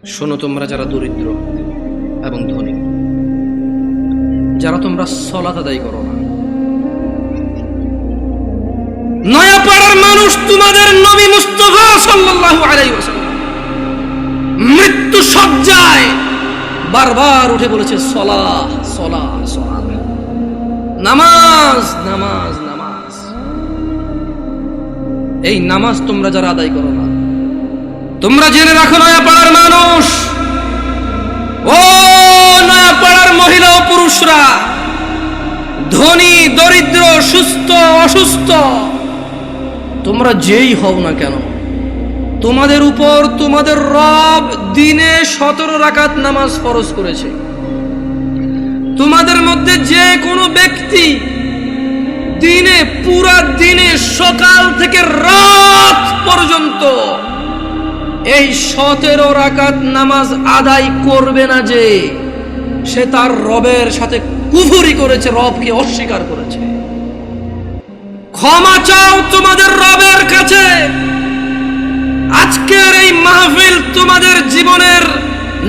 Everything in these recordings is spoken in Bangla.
শোনো তোমরা যারা দরিদ্র এবং ধনী, যারা তোমরা সালাত আদায় করো না, নয়াপাড়ার মানুষ তোমাদের নবী মুস্তাফা সাল্লাল্লাহু আলাইহি ওয়াসাল্লাম মৃত্যু সজ্জায় বারবার উঠে বলেছে সালাহ সালাহ সালাহ, নামাজ নামাজ নামাজ। এই নামাজ তোমরা যারা আদায় করো না, তোমরা জেনে রাখো নয়াপাড়ার মানুষ, ও নয়াপাড়ার মহিলা ও পুরুষরা, ধনী দরিদ্র সুস্থ অসুস্থ, তোমরা যেই হও না কেন, তোমাদের উপর তোমাদের রব দিনে 17 রাকাত নামাজ ফরজ করেছে। তোমাদের মধ্যে যে কোনো ব্যক্তি দিনে পুরা দিনে সকাল থেকে রাত পর্যন্ত এই 17 রাকাত নামাজ আদায় করবে না, যে সে তার রবের সাথে কুফরি করেছে, রবকে অস্বীকার করেছে। ক্ষমা চাও তোমাদের রবের কাছে। আজকের এই মাহফিল তোমাদের জীবনের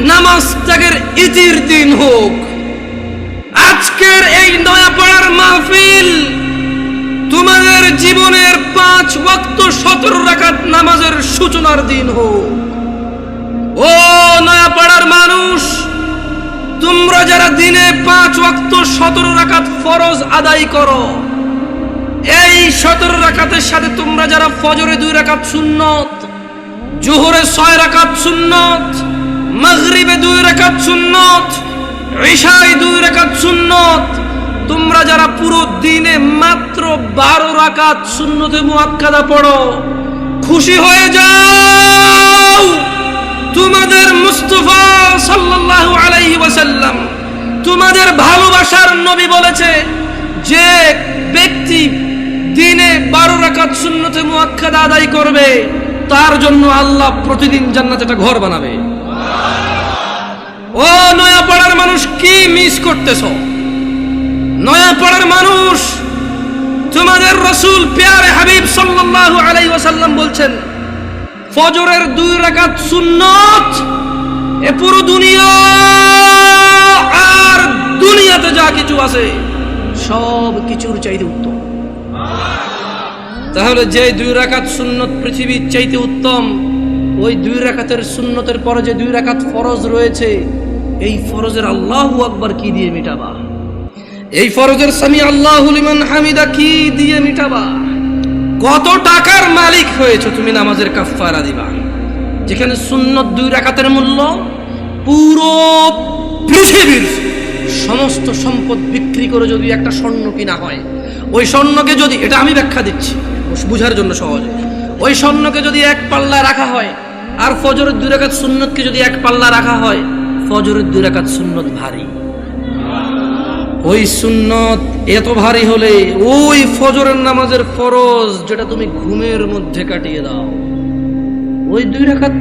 নামাজ ত্যাগের ইতির দিন হোক। আজকের এই নয়াপাড়ার মাহফিল তোমাদের জীবনের 5 ওয়াক্ত 17 রাকাত নামাজের সূচনার দিন হোক। ও নয়াপাড়ার মানুষ, তোমরা যারা দিনে 5 ওয়াক্ত 17 রাকাত ফরজ আদায় করো, এই 17 রাকাতের সাথে তোমরা যারা ফজরে 2 রাকাত সুন্নত, জোহরে 6 রাকাত সুন্নত, মাগরিবে 2 রাকাত সুন্নত, ইশায় 2 রাকাত সুন্নত, তোমরা যারা পুরো দিনে মাত্র 12 রাকাত সুন্নতে মুআক্কাদা পড়ো, খুশি হয়ে যাও। তোমাদের মুস্তাফা সাল্লাল্লাহু আলাইহি ওয়াসাল্লাম, তোমাদের ভালোবাসার নবী বলেছে, যে ব্যক্তি দিনে 12 রাকাত সুন্নতে মুআক্কাদা আদায় করবে, তার জন্য আল্লাহ প্রতিদিন জান্নাতে একটা ঘর বানাবে। ও নয়াপাড়ার মানুষ, কি মিস করতেছো? নয়াপাড়ার মানুষ, তোমাদের রাসূল প্যারে হাবিব সাল্লাল্লাহু আলাইহি ওয়াসাল্লাম বলছেন, ফজরের 2 রাকাত সুন্নত এ পুরো দুনিয়া আর দুনিয়াতে যা কিছু আছে সব কিছুর চাইতে উত্তম। তাহলে যে 2 রাকাত সুন্নত পৃথিবীর চাইতে উত্তম, ওই 2 রাকাতের সুন্নতের পরে যে 2 রাকাত ফরজ রয়েছে, এই ফরজের আল্লাহু আকবার কি দিয়ে মিটাবা? এই ফরজের সামি আল্লাহু লিমান হামিদা কি দিয়ে মিটাবা? কত টাকার মালিক হয়েছে তুমি নামাজের কাফারা দিবা, যেখানে সুন্নত 2 রাকাতের মূল্য পুরো পৃথিবীর সমস্ত সম্পদ বিক্রি করে যদি একটা স্বর্ণ কিনা হয়, ওই স্বর্ণকে যদি, এটা আমি ব্যাখ্যা দিচ্ছি বুঝার জন্য সহজে, ওই স্বর্ণকে যদি 1 পাল্লা রাখা হয়, আর ফজরের 2 রাকাত সুন্নতকে যদি 1 পাল্লা রাখা হয়, ফজরের 2 রাকাত সুন্নত ভারী। ওই সুন্নত এত ভারী হলে ওই ফজরের নামাজের ফরজ যেটা তুমি ঘুমের মধ্যে কাটিয়ে দাও, ওই 2 রাকাত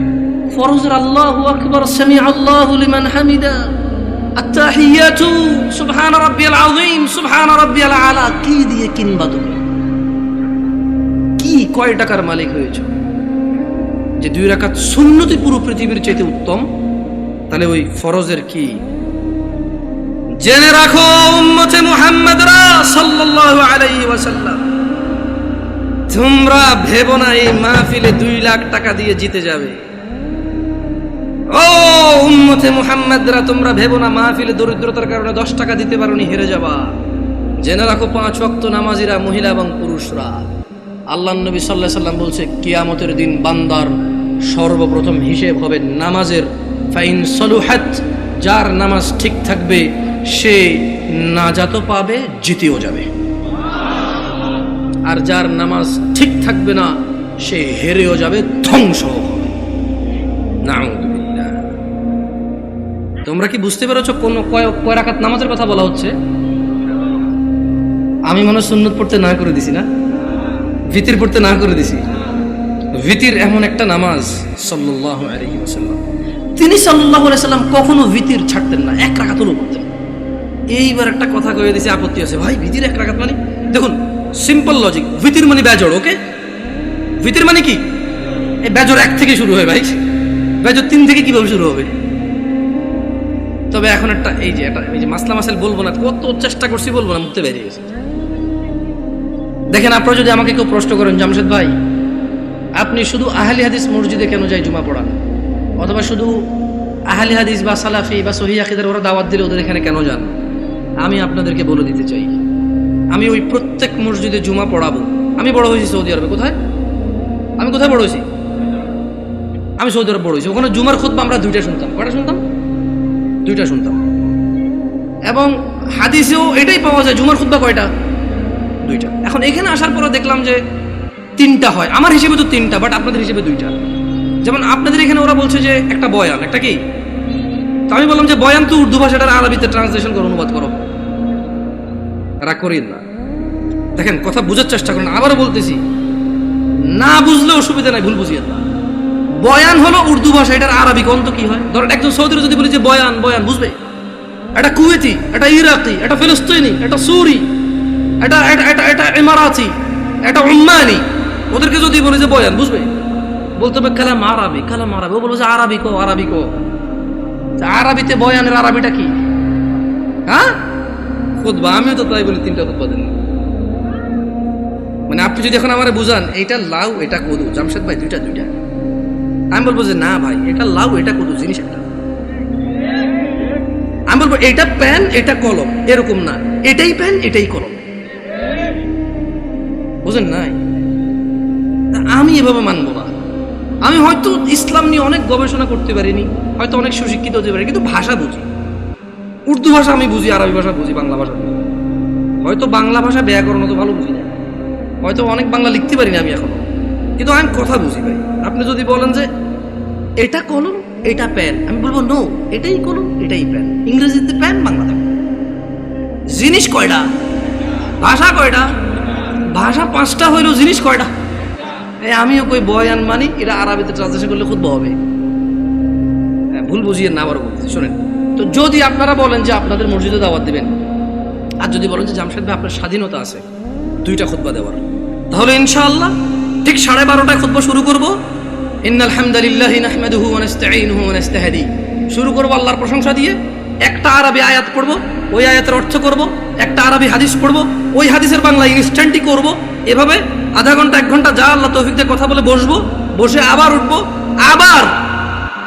ফরজের আল্লাহু আকবার, সামি আল্লাহু লিমান হামিদা, আত-তাহিয়াতু সুবহান রাব্বিয়াল আযীম সুবহান রাব্বিয়াল আলা কি দিয়ে কিনবা? তুমি কি কয় টাকার মালিক হয়েছো যে 2 রাকাত সুন্নতি পুরো পৃথিবীর চাইতে উত্তম? তাহলে ওই ফরজের কি? জেনে রাখো উম্মতে মুহাম্মাদরা সাল্লাল্লাহু আলাইহি ওয়াসাল্লাম, তোমরা ভেবো না এই মাহফিলে 2 লাখ টাকা দিয়ে জিতে যাবে। ও উম্মতে মুহাম্মাদরা, তোমরা ভেবো না মাহফিলে দরিদ্রতার কারণে 10 টাকা দিতে পারোনি হেরে যাবা। জেনে রাখো 5 ওয়াক্ত নামাজিরা মহিলা এবং পুরুষরা, আল্লাহর নবী সাল্লাল্লাহু আলাইহি ওয়াসাল্লাম বলছে, কিয়ামতের দিন বান্দার সর্বপ্রথম হিসেব হবে নামাজের। ফাইন সলুহাত, যার নামাজ ঠিক থাকবে সে নাজাতও পাবে, জিতেও যাবে। আর যার নামাজ ঠিক থাকবে না, সে হেরেও যাবে, ধ্বংস হবে। নাউযুবিল্লাহ। তোমরা কি বুঝতে পেরেছো কোন কয় রাকাত নামাজের কথা বলা হচ্ছে? আমি মনে সুন্নত পড়তে না করে দিছি না, ভিতির পড়তে না করে দিছি। ভিতির এমন একটা নামাজ, সাল্লাল্লাহু আলাইহি ওয়াসাল্লাম, তিনি সাল্লাল্লাহু আলাইহি ওয়াসাল্লাম কখনো ভিতির ছাড়তেন না, 1 রাকাত হলেও পড়তেন। এইবার একটা কথা কয়ে দিছি, আপত্তি আছে ভাই, ভিতির 1 রাকাত মানে? দেখুন সিম্পল লজিক, ভিতির মানে বেজড়, ওকে? ভিতির মানে কি? এই বেজড় 1 থেকে শুরু হয় ভাই, বেজর 3 থেকে কিভাবে শুরু হবে? তবে এখন একটা এই যে মাসলা মাসাইল বলবো না, কত চেষ্টা করছি বলবো না, মুখতে বেরিয়ে গেছে। দেখেন, আপনারা যদি আমাকে কেউ প্রশ্ন করেন, জামশেদ ভাই আপনি শুধু আহলি হাদিস মসজিদে কেন যাই জুমা পড়ান, অথবা শুধু আহলি হাদিস বা সালাফি বা সহিহ আকীদার ওরা দাওয়াত দিলে ওদের এখানে কেন যান, আমি আপনাদেরকে বলে দিতে চাই, আমি ওই প্রত্যেক মসজিদে জুমা পড়াবো। আমি বড় হয়েছি সৌদি আরবে। কোথায়? আমি কোথায় বড় হয়েছি? আমি সৌদি আরব বড় হয়েছি। ওখানে জুমার খুতবা আমরা 2টা শুনতাম। কয়টা শুনতাম? 2টা শুনতাম। এবং হাদিসেও এটাই পাওয়া যায়, জুমার খুতবা কয়টা? 2টা। এখন এখানে আসার পরে দেখলাম যে 3টা হয়। আমার হিসেবে তো 3টা, বাট আপনাদের হিসেবে 2টা। যেমন আপনাদের এখানে ওরা বলছে যে একটা বয়ান, একটা কি? তো আমি বললাম যে বয়ান তো উর্দু ভাষাটার আরবিতে ট্রান্সলেশন করে অনুবাদ করো। রাগ করিন না, দেখেন কথা বোঝার চেষ্টা করুন। আবারও বলতেছি, না বুঝলে অসুবিধা নাই, ভুল বুঝিয়েন না। বয়ান হলো উর্দু ভাষা, এটার আরবি অন্ত কি হয়? ধরেন একজন সৌদির যদি বলি যে বয়ান, বয়ান বুঝবে? এটা কুয়েতি, এটা ইরাকি, এটা ফিলিস্তিনি, এটা সুরি, এটা ইমারাতি, এটা উম্মানি, ওদেরকে যদি বলি যে বয়ান বুঝবে? বলতে হবে কালাম আরবি, কালাম আরবি। ও বলবো যে আরবি কো, আরবি কো। আরবিতে বয়ানের আরবিটা কি? হ্যাঁ, খুতবা। আমিও তো তাই বলি, 3টা খুতবা দেন। মানে আপনি যদি এখন আমারে বুঝান এটা লাউ এটা কদু, জামশেদ ভাই 2টা, আমি বলবো যে না ভাই, এটা লাউ এটা কদু জিনিস একটা। আমি বলবো এটা পেন এটা কলম, এরকম না, এটাই পেন এটাই কলম। বুঝেন নাই? আমি এভাবে মানবো না। আমি হয়তো ইসলাম নিয়ে অনেক গবেষণা করতে পারিনি, হয়তো অনেক সুশিক্ষিত হতে পারি, কিন্তু ভাষা বুঝি। উর্দু ভাষা আমি বুঝি, আরবি ভাষা বুঝি, বাংলা ভাষা বুঝি। হয়তো বাংলা ভাষা ব্যাকরণ তো ভালো বুঝি না, হয়তো অনেক বাংলা লিখতে পারি না আমি এখনো, কিন্তু আমি কথা বুঝি ভাই। আপনি যদি বলেন যে এটা কলম এটা পেন, আমি বলবো নো, এটাই কলম এটাই পেন। ইংরেজিতে পেন, বাংলাতে জিনিস কয়টা? ভাষা কয়টা? ভাষা 5টা হইলেও জিনিস কয়টা? আমিও কই বয়ান মানি, এটা আরবিতে ট্রান্সলেশন করলে খুব হবে। ভুল বুঝিয়ে না, আবার বলতেছি শোনেন। তো যদি আপনারা বলেন যে আপনাদের মসজিদে দাওয়াত দিবেন, আর যদি বলেন যে জামশেদ ভাই আপনার স্বাধীনতা আছে 2টা খুতবা দেওয়ার, তাহলে ইনশাআল্লাহ ঠিক 12:30টায় খুতবা শুরু করব। ইন্নাল হামদালিল্লাহি নাহমাদুহু ওয়া নাস্তাঈনুহু ওয়া নাস্তাহদি। শুরু করব আল্লাহর প্রশংসা দিয়ে। একটা আরবি আয়াত পড়ব, ওই আয়াতের অর্থ করব। একটা আরবি হাদিস পড়ব, ওই হাদিসের বাংলা ইনস্ট্যান্টই করব। এভাবে আধা ঘন্টা 1 ঘন্টা যা আল্লাহ তৌফিক দিয়ে কথা বলে বসবো, বসে আবার উঠবো, আবার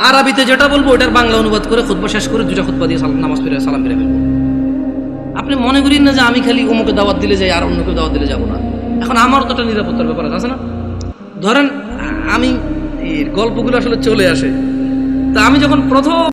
আরবিতে যেটা বলবো ওটার বাংলা অনুবাদ করে খুতবা শেষ করে 2টা খুতবা দিয়ে নামাজ পড়ে সালাম ফিরে ফেলবো। আপনি মনে করেন না যে আমি খালি অমুকে দাওয়াত দিলে যাই আর অন্যকে দাওয়াত দিলে যাবো না। এখন আমার তো একটা নিরাপত্তার ব্যাপার আছে না? ধরেন আমি এই গল্পগুলো আসলে চলে আসে, তা আমি যখন প্রথম